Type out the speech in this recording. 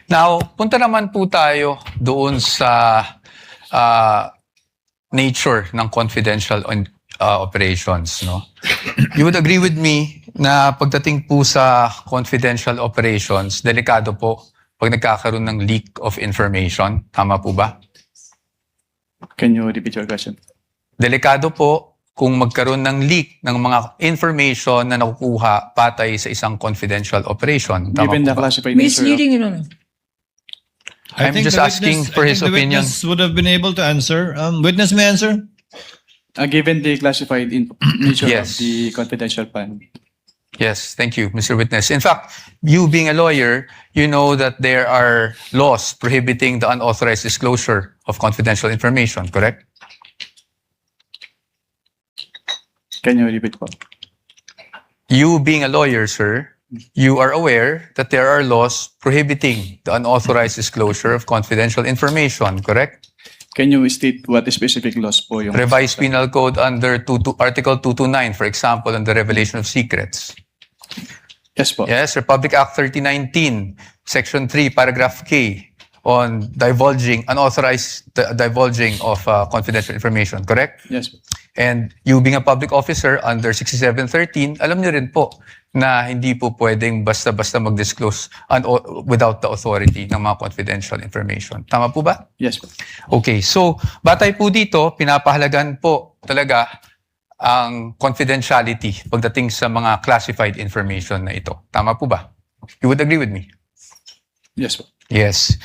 Now, punta naman po tayo doon sa nature ng confidential operations, no? You would agree with me na pagdating po sa confidential operations, delikado po pag nagkakaroon ng leak of information. Tama po ba? Can you repeat your question? Delikado po kung magkaroon ng leak ng mga information na nakukuha patay sa isang confidential operation. Tama Given po the ba? classified nature of, Misleading, Your Honor. I'm just asking for his opinion. The witness would have been able to answer. Witness may answer. given the classified nature Yes. of the confidential fund. Yes, thank you, Mr. Witness. In fact, you being a lawyer, you know that there are laws prohibiting the unauthorized disclosure of confidential information, correct? Can you repeat po? You being a lawyer, sir, you are aware that there are laws prohibiting the unauthorized disclosure of confidential information, correct? Can you state what specific laws po yung... Revised Penal Code under Article 229, for example, on the revelation of secrets. Yes po. Yes, Republic Act 3019, Section 3, Paragraph K, on unauthorized divulging of confidential information, correct? Yes po. And you being a public officer under 6713, alam niyo rin po na hindi po pwedeng basta-basta mag-disclose without the authority ng mga confidential information. Tama po ba? Yes po. Okay, so batay po dito, pinapahalagan po talaga ang confidentiality pagdating sa mga classified information na ito. Tama po ba? You would agree with me? Yes po. Yes.